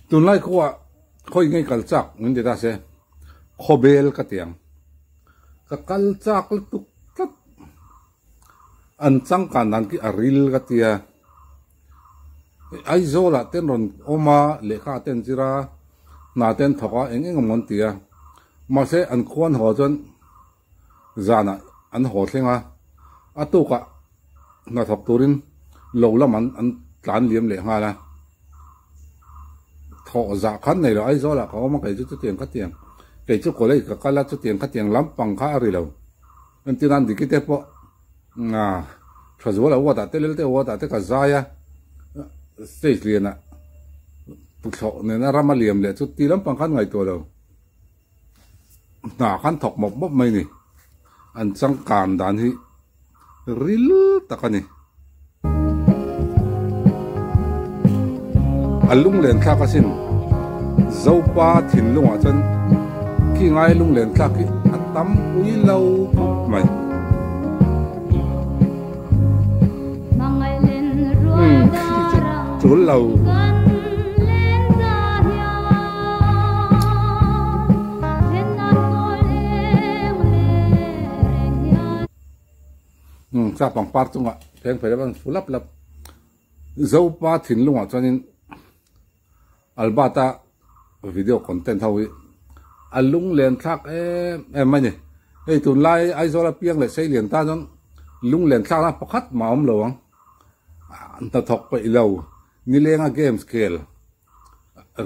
ตุนไล่เขาว่าเขายังไงกัลจักนั่นเดี๋ยวได้เสียขบเบลกระเตียงก็กัลจักตุกตัดอันสังการนั้นกี่อาริลกระเตียไอโซละเต้นรอนโอมาเลขาเต้นจิรานาเต้นถกเองงมันเตียมาเสอันควรหัวจนจานะอันหัวเสียงอ่ะตุกะนาถกตุรินโลละมันอันการเลี้ยมเลขาละถกจากขันในเราไอโซละเขามาเกิดจุดเตียงขัดเตียงเกิดจุดคนเลยก็การละจุดเตียงขัดเตียงล้ำปังข้าอะไรเราอันที่นั่นดิคิดเตปะพระเจ้าละว่าแต่เตลิลเตว่าแต่เตกษายะเสียเรียนอ่ะปุถุเนี่ยนะรามาเลียมเลยจุดที่ล้ำปังขันไงตัวเราหน้าขันถกหมกบ่ไม่นี่อันสังการด่านที่ริลตะกันนี่อันลุงเลียนข้ากสินเจ้าป้าถิ่นลุงอาจารย์ขี้ไงลุงเลียนข้าขี้อัตตำอุ้ยเล่าไม่จุลเล่าซาปังปาร์ตงอ่ะเพลงเพลงมันฟุลับเจ้าป้าถิ่นลุงอาจารย์อัลบาตาวิดีโอคอนเทนต์เท่านี้อัลลุงเลียนทักไม่เนี่ยไอ้ตุนไล่ไอ้โซลาเปียงเลยใช้เลียนตาจนลุงเลียนทักนะประคัดมาหลวงอันตะทอกไปเรานี่เลี้ยงเกมสเกล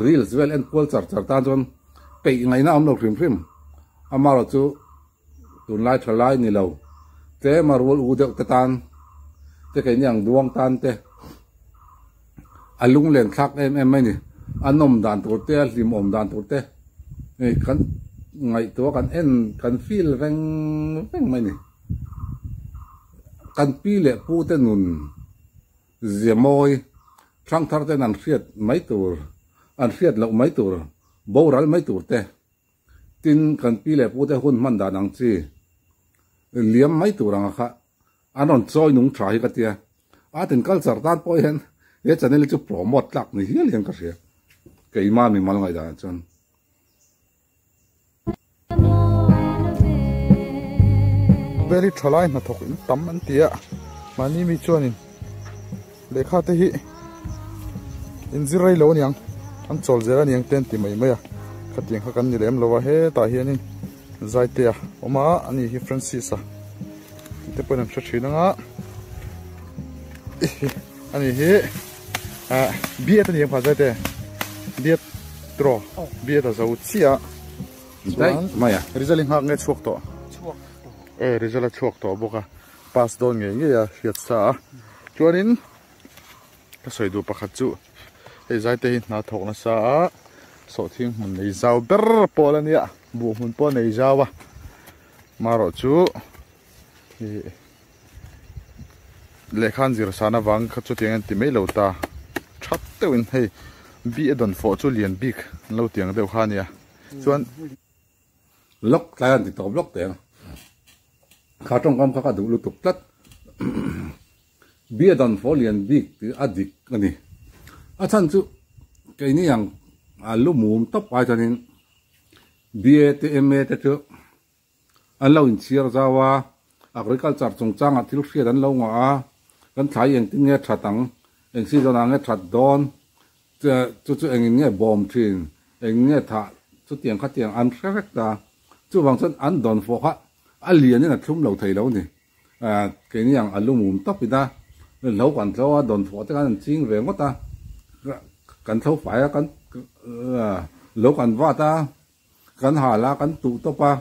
รีลส์เวลเอ็นพอลจัดตาจนไปยังไงนะเราพริมอามาเราจูตุนไล่ทลายนี่เราเจ้มารู้อุดกตานเจ้าแค่ยังดวงตานเจ้อัลลุงเลียนทักไม่เนี่ยอันนมด่านตัวเตะลิมอมด่านตัวเตะนี่กันไงตัวกันกันฟีลแรงไม่นี่กันปีเละพูดแต่นุนเสียมอยช่างทาร์เตนันเสียดไม่ตัวอันเสียดเราไม่ตัวโบราณไม่ตัวเตะตินกันปีเละพูดแต่หุ่นมันด่านังซีเลี้ยมไม่ตัวรังค่ะอันนั้นซอยนุ่งชายกันเตียถึงกัลสารตานปอยเห็นจะนี่จะโปรโมทหลักนี่เฮียเลี้ยงกันเสียเกี่ยมามีมาลงไงได้จนเบลิทลายมาถกตั้มอันเตียมานี่มีชวนินเลขาเตหิอินซิไรโลนี่ยังอันโซลเจรานี่ยังเต้นตีไม่อะขัดยังขักันนี่เลี้ยมเราว่าเฮ้ตาเฮียนี่ใจเตียออกมาอันนี้ฮิฟรานซิสอะที่เป็นอันชัดเจนนะอันนี้เฮ้เบียร์ตัวนี้ยังพอใจเตะเบียร์ตรอเบียร์ตัวจะอุดเสียได้ไหมอ่ะริซาลิงหักเงี้ยช่วงต่อริซาลช่วงต่อบอกว่าพาสโดนเงี้ยเฮียซ่าจวนนี้ก็สวยดูประคัตจูไอ้ใจเตะน่าถกนะซ่าสอดทิ้งมันในเจ้าเบอร์ปอลเนี่ยบุกมันปอในเจ้าวะมารอจูเลขันจิรสานาวังขัดจุดยังติไม่เหลวตาชัดเต็มให้บีเอดอนฟอร์จูเลียนบิ๊กเหลวเตียงเดียวข้านี่ส่วนล็อกใจกันติดต่อล็อกเตียงข้าจ้องกำข้าดูลุตุกตัดบีเอดอนฟอร์เลียนบิ๊กหรืออดีตกันนี่อาจารย์จูไอ้นี่อย่างลูกหมูตบไปจนนี้บีเอทีเอ็มเอแต่เจออันเราอินเชียร์จ้าว่าagriculture chung chang a thil hriat an lo nga a kan thlai eng tin nge thatang eng si zona nge that don chu eng nge bom thin eng nge tha chu tiang kha tiang an rek ta chu wang chen an don fo kha a lian na thum lo thei lo ni ke ni yang alumum topida lo kan tlo a don fo te kan ching ve ngota kan tho fai kan lo kan wa ta kan ha la kan tu to pa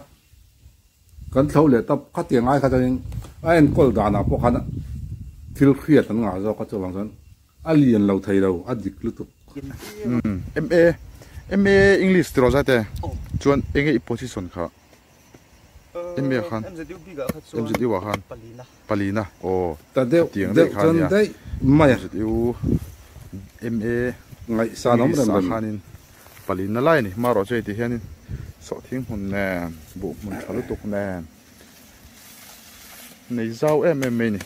กันเท่าเลยตับขัดเตียงไอ้เขาจะยังไอ้กอลดานาพวกเขาทิลเครียดตั้งงานเราก็จะวางสันอันเรียนเราไทยเราอัดดิกลุตุMA English ตัวเราใช่ชวนเองไอ้ position เขา MA ขัน MZD ว่าขันปาลีนะโอ้แต่เดี๋ยวเตียงได้ขันเนี่ยไม่ MZD MA ไงสานอมเรื่องขันินปาลีนั่นไล่นี่มารอใจที่เห็นนี่สอดทิ้งหุ่นแน่บุกมันทะลุตกแน่ในเจ้าMMAนี่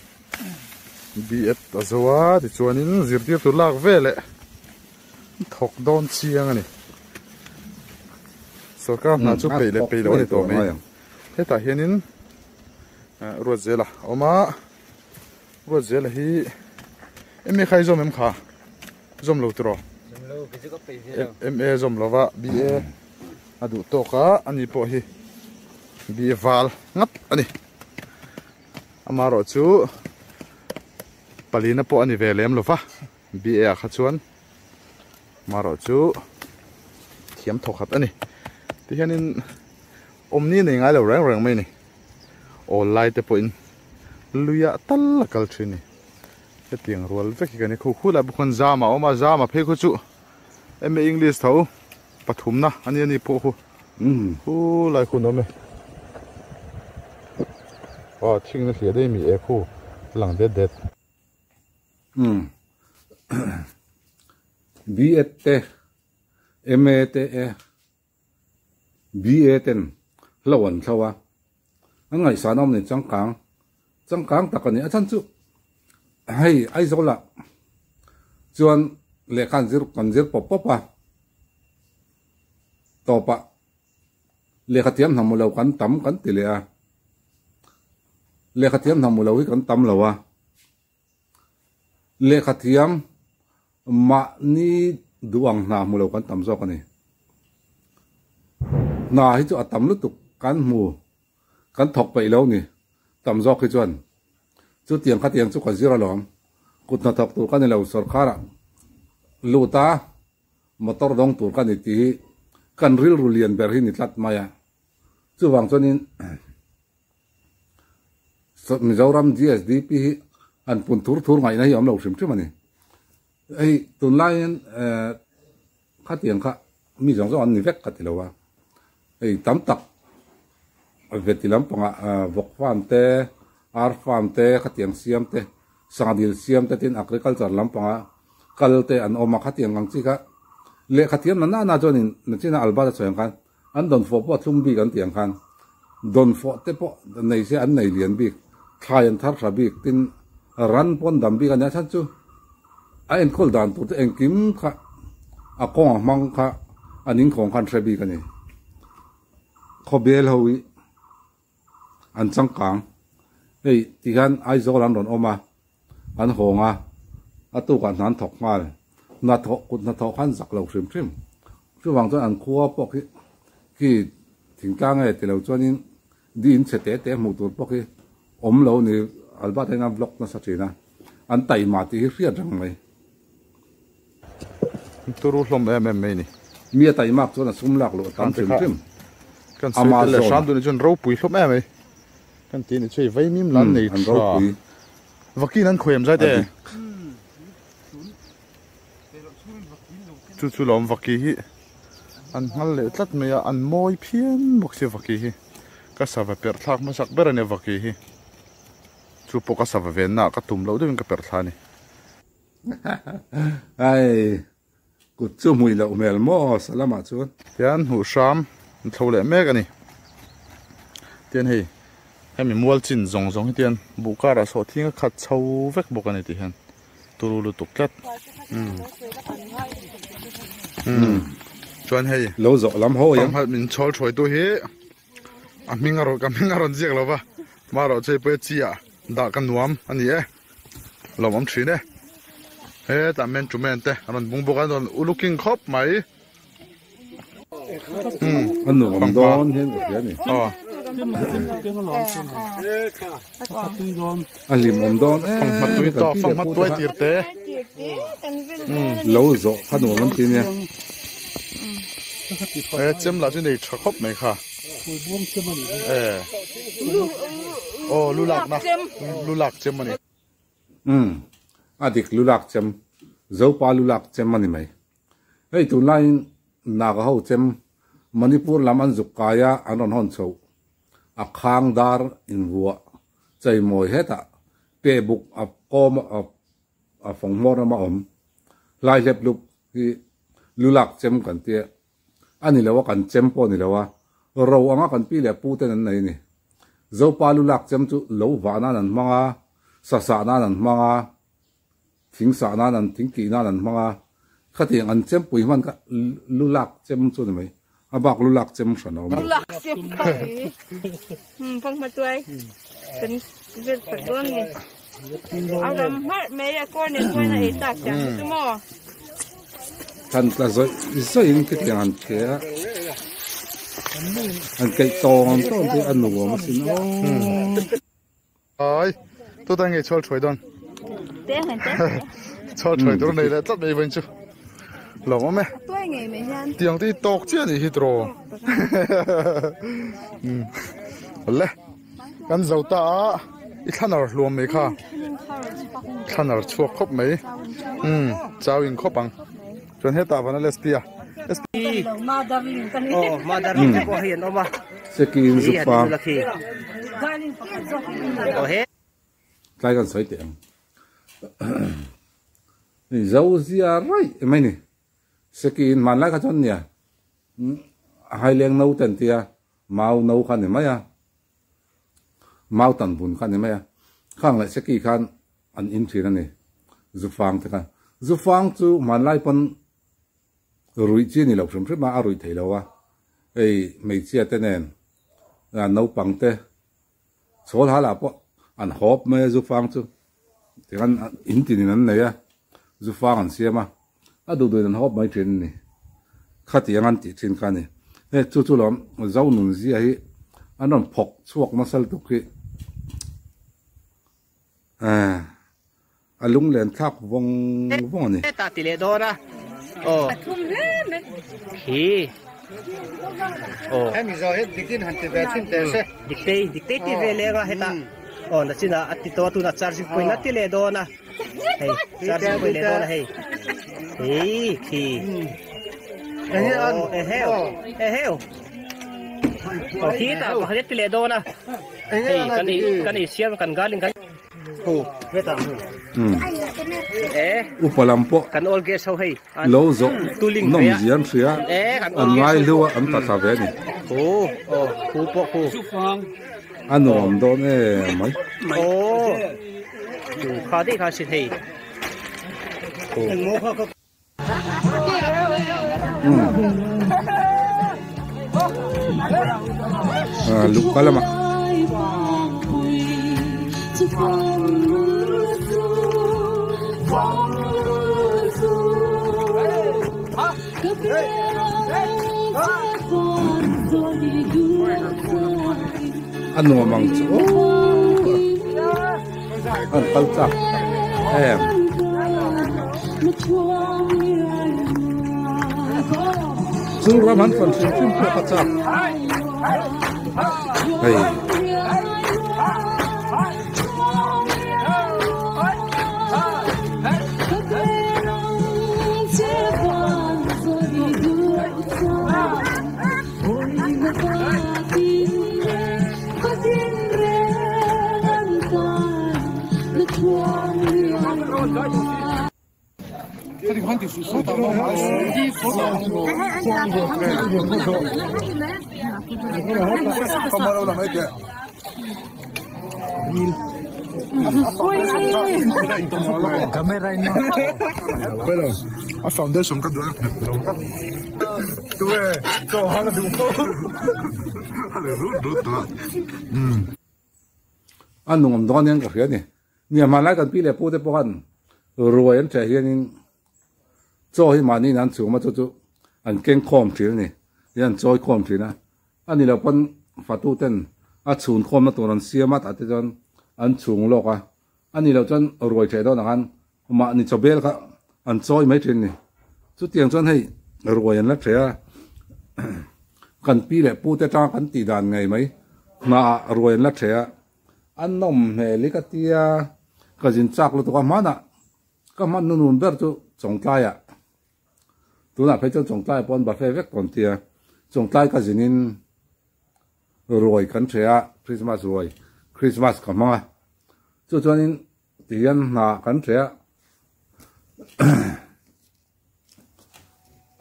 บีเอสตัวที่ชวนนี้สิบที่ตัวลากเวลเลย thọc đón chiang này số các na chụp bể lệ bể lỗ này tổ mấy thế tại hiện in ruột dễ là oma ruột dễ là hi em ấy khai zoom em khá zoom lâu rồi em ấy zoom lâu vợ bị đủ to cả anh đi bỏ hi bị val ngắt anh đi ama rồi chú palina po ani ve lem lova bi e kha chuan maro chu thiam thok khat ani ti hianin omni nei ngai lo rang rang mai ni online te po in luya tal kal thini te tiang rol vek ki ni khu khu la bu khon zama oma zama phe khu chu em english tho pathum na ani ani po khu hu lai khu no me wa thing na hlia dei mi e khu lang det det BET MATE BETen lawan thawa angai sanom ni changkang takani achan chu hei ai zola chuan le kan zir popa topa le khatiam namulo kan tam kan tilea le khatiam namulo hi kan tam lawa le khatiam ma ni duang na mulo kan tam zo kani na hi chu atam lu tuk kan mu kan thok pai lo ni tam zo khi chuan chu tiang kha tiang chu kan zira lom kut na thok tu kan lo sor khara luta motor dong tur kan ti kan ril rulian ber hi ni tlat maya chu wang chonin so mizoram GSDP an pun thur ngai na hi am lo sim thim ani ai tun lain khát tiền khá mi giống giống anh vét khát tiền đâu ai tắm tắc vét tiền lắm bằng vọc farm te ar farm te khát tiền siam te sang deal siam te tin agriculture lắm bằng kal te an oma khát tiền ngang chi ka le khát tiền na cho nên nó chỉ là alba cho anh kan anh don phô po thum bi kan tiền kan don phô te po này sẽ anh này liền bi khai anh thar ra bi tin ran pon dam bi kan ya chan chu anh khol dan tu te anh kim kha a kong mang kha aning khong khan threbi kani khobel howi an changkang ei tigan ai zo lan ron oma an honga atu kan nan thok mal na thok kut na thok khan zak lo thrim chu wang chon an khuwa pok ki thingtang e te lo chonin din chete te mu tur pok hi om lo ni alba te na block na sa china an tai ma ti riat rang mai turu hlom em mai ni mia tai mak chona sumlak lo tam trim kan ama le sham du ni chon ro pui hlom em mai kan ti ni chei vai mim lan nei tha vakin an khoem za de chu lom vaki hi an hal le tlat me an moi phian bok se vaki hi ka sa va per thak ma sak ber ne vaki hi chu po ka sa va ven na ka tum lo de ka per thla ni ai cút chú mùi lậu mèo mò salama chuan tian hu sham thâu lệ mek ani tian hei hemi mual chin zong zong hi tian bukara so thinga khat chho vek bok ani ti hian turu lu tuk tlat chuan hei lo zo lam ho yang hat min chol thoi tu hi a minga ron jiak lo ba ma ro chei pe chia da kan nuam ani e lomam thine he ta men tu men te aron bung bokan don uluking khop mai an nu bang don hen ko ni an lim om don phong mat tu to phong mat tu tir te lo zo khanu man ti ne chem la chu nei tha khop mai kha lulak chem ani adik lulak chem zo pa lulak chem mani mai ei tu line na ga ho chem manipur laman zukaya anon hon chho a khang dar in wa chei moi heta pe buk a kom a phong mor ma om lai lep lup ki lulak chem kan te ani lawa kan chem po ni lawa ro anga kan pi le pu te nan nei ni zo pa lulak chem chu lo wa na nan manga sa na nan manga thing sa na nan thing ki na nan manga khát tiếng ăn chém bùi man cả lu lạc chém chút này à bạc lu lạc chém sẵn nào lu lạc chém cái phong mặt tuổiเป็นเป็นตัวนี้เอาดำฮัดไม่ได้ก้อนเนี่ยก้อนไหนตักจังชั่วโมงท่านก็จะยิงคิดอย่างนั้นแค่อันไก่ตองต้นที่อันหนูมาสิเนาะไอ้ตัวตั้งไงชอลช่วยดอนเต้เหมือนเต้ชอลช่วยตัวไหนแล้วจัดไม่เป็นชูหล่อมั้ยตัวไงไม่ใช่เตียงที่ตกเจ้านี่ฮิตโรเลยกันเจ้าตาอีท่านน่ะรวมไหมค่ะท่านน่ะชัวร์ครบไหมเจ้าอิงครบปังจนเฮตาวันนั้นเลสเปียมาดาวินกันนี่มาดาวินก็เห็นออกมาสกินสุฟ้าโอ้เฮ้ใกล้กันสวยเตียงนี่เจ้าเสียไรไม่นี่สกินมันไล่กันจนเนี่ยให้เลี้ยงนูเต็มเตียเมานูขันเห็นไหมอ่ะเมาตันบุญขันเห็นไหมอ่ะข้างเลยสกิขันอันอินทรีนั่นนี่จุฟังเถอะกันจุฟังจูมันไล่ปนรุ่ยจีนี่เราสมมติมาอรุ่ยเถอะวะไอ้ไม่เชื่อแต่เน่นนูปังเตะโซ่ท่าละปะอันหอบไม่จุฟังจูแต่กันอินทรีนั่นเลยอ่ะจุฟังอันเสียมาดูดูนั่นหอบไม่เจนนี่ขัดยังอันติดเช่นกันนี่เฮ้ยจู่ๆเราเจ้าหนุ่มเสียให้อันนั้นพกชวกมาสัลตุกีลุงเล่นทักวงนี่ตาติเลโดนะโอ้ฮีโอ้ให้มีจอยดิกินหันติเวทินเตสดิกเตติเวเลก็ให้ตาโอ้นั่นสินะอัติตัวตุนัดชาร์จิพอยนัติเลโดนะเฮ้ยชาร์จิพอยเลโดนะเฮ้ยฮีเฮ้วโอ้ฮีตาบอกให้ติเลโดนะเฮ้ยกันอีเสียกันกาลิงกันโอ้เวตาอุปลัมปะกันออลเกสเอาให้โลโซน้องเจียนเสียอันไงรู้ว่าอันตัดสาเวนี่โอ้คูปะคูอันนู้นโดนไหมโอ้ข้าที่ข้าสิให้โอ้ลูกกะละมาอันนู้นมังจูอันปัลจักซูรามันฟันชิมชิมพวกปัจจักเฮ้ยKamera ini. Pero, a foundation kan dulu. Tuh, hal itu. Anu ngam don yang kaya ni. Ni amalai kan pilih putih pokan. Ruayan cahaya ni. Joy mani nan cuma tu an keng kom cil ni. Yan joy kom cil na. Ani lapan fatu ten. Acun kom na turan siamat ati jan an cung lok ah. Ani lapan ruai cahaya don kan. Ma ni cobel ka an joy mai cil ni. Tu tiang jan hey ruayan la cahaya. Kan pilih putih cang kan tidak ngai mai. Ma ruayan la cahaya. An nom heli katia. Kajin cak lu tu kan mana. Kaman nunun ber tu jong kaya. Tu nak pecah jong kaya pun berfefek pun dia. Jong kaya kajinin roy kan saya Christmas roy. Christmas kamang ah. Tu juanin tian na kan saya.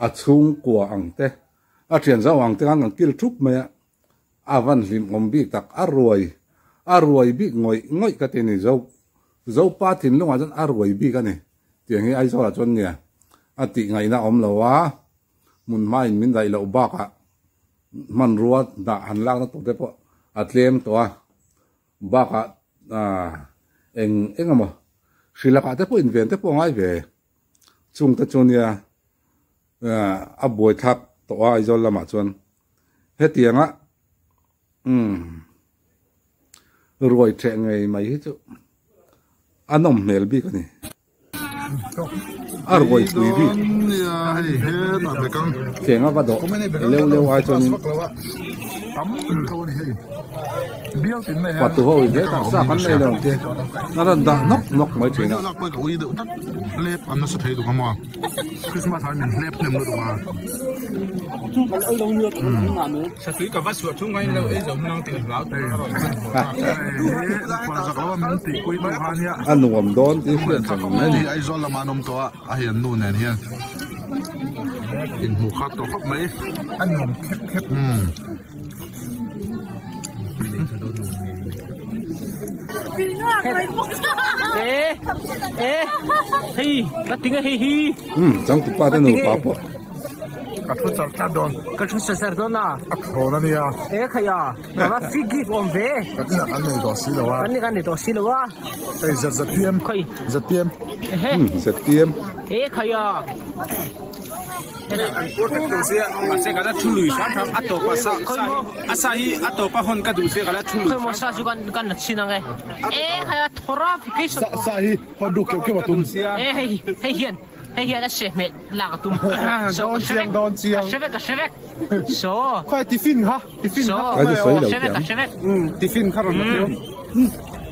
Acung kuah angte. Acian zau angte kan kil trup maya. Avan lim ngombi tak arroy. Arroy bi ngoi katini zau. Zau patin lu ngajan arway bi kan ni tiang hi ai so la chon nia ati ngai na om lawa mun mai min dai lo ba ka man ruat da han lang na to te po atlem to a ba ka engamo sila ka te po invent te po ngai ve chung ta chunia a boi thak to a izol lama chon he tianga roi che ngai mai hi chu anom mel bi ka ni argoi tui bi kenga va do leu ai chon Patu ho thế ta sa kan nei lo te na ran da nok mai chena lep an sa thei du kama Christmas han lep nem du ma sa tui ka va su thu ngai lo e zo nang ti lao te pa sa ka man ti koi ba han ya anuam don ti fian chang mai ni ai zo la manom to a hian nu nen hian in hu khat to khop mai an nom khep Hey, cái tiếng hey hi. chẳng tu pa te no pa po ka thu char ta don Cái chú sợ sợ đó na. ho na ni ya Kaya, mà figi om ve. ka na an nei do si lo wa Cái này to xin lo wa. ai zat pm Kaya, zat pm se tiem kaya. se ka la thului sa tham ato pa sa asa hi ato pa hon ka du se ka la thului Kaya mo sa ju kan na chin ngai. Kaya thora fication. sa hi ho du ke wa tum Hey hiền. Hey hiền là chef mẹ là tum. don chiang Chef. So. khoai tiffin ha tiffin So. ai tu soi lo Chef. tiffin kharon na teo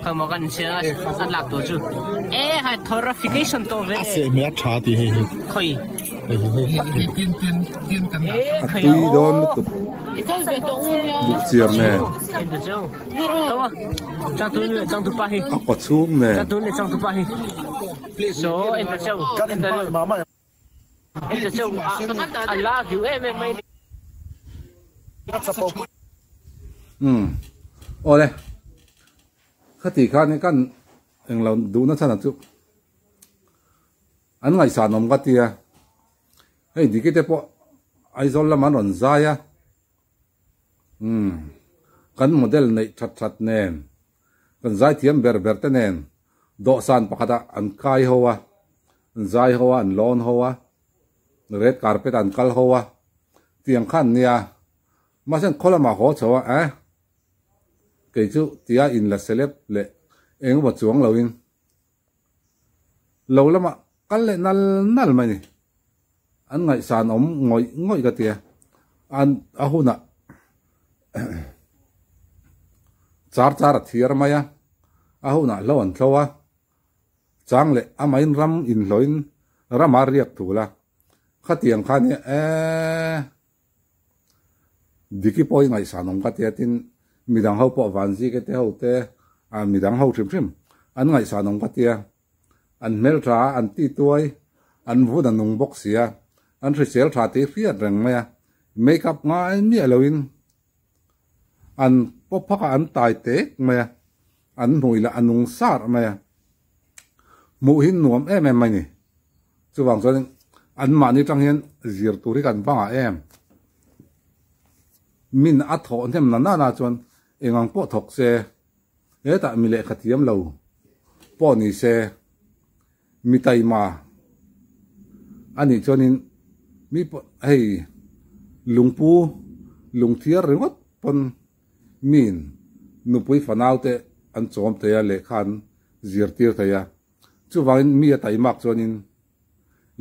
Kaya mo kan siya ang lak to ju. Kaya thora fication to ve. se me tha ti he Kaya. tin kan tui don tu Ikaw ba to unya? chiar ne Endo jo. Tawa. Chang tu pahi. a ko chung ne Chang tu pahi. So, endo jo. mama Endo jo. I love you. May ole khati kha ni kan eng lo du na chana chu an ngai sa nom ga tia hei dikite po ai zol la man ron za ya kan model nei that nen kan zai thiam ber te nen do san pakata an kai howa an zai howa an lon howa red carpet an kal howa tiang khan nia ma sen khola ma ho chawa ke chu tia in la celeb le eng wa chuang lo in lo lama kal le nal mai ni an ngai san om ngoi ka tia an ahuna char thiar maya ahuna lo an thlowa chang le amain ram in loin rama riak thula khatiang khani diki poi ngai sanom ka tia tin midang ho po vanji ke te ho te midang ho trim an ngai sanom ka tia an mel tra an ti tuai an vu da nung box sia an risel tra te fiat reng maya makeup ngai mi aloin an popaka an tai te maya an nuila anung sar maya mu hin nuam mai ni chuwang chuan an ma ni tang hian zir turi kan banga min a tho nem na chuan engang po thok se ta mi le khatiam lo po ni se mi tai ma ani chonin mi hei lungpu lungthiar ringot pon min nupui fanaute an chom te ya le khan zirtir te ya chuwang mi a tai mak chonin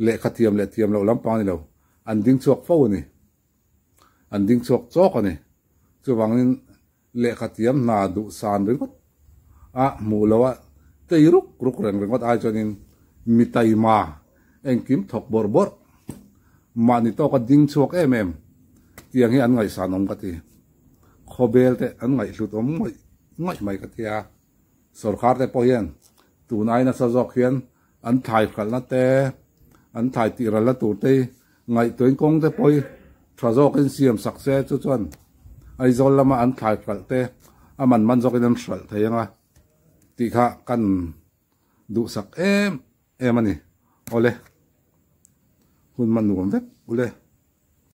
le khatiam le thiam lo lampang ni lo an ding chuak fo ni an ding chok ani chuwangin le khatiam na du san ringot mu lawa tei ruk ringot ai chonin mi tai ma engkim thok bor mani to ka ding chuak tiang hi an ngai sanom ka ti khobel te an ngai hlutom ngai mai ka tia sarkar te po hian tunai na sa jok hian an thai khal na te an thai ti ral la tu te ngai toin kong te poi thajok in siam sakse chu chuan ai zol lama an thai khal te aman man jok in an hral theianga ti kha kan du sak ani ole hun man nuam vek ule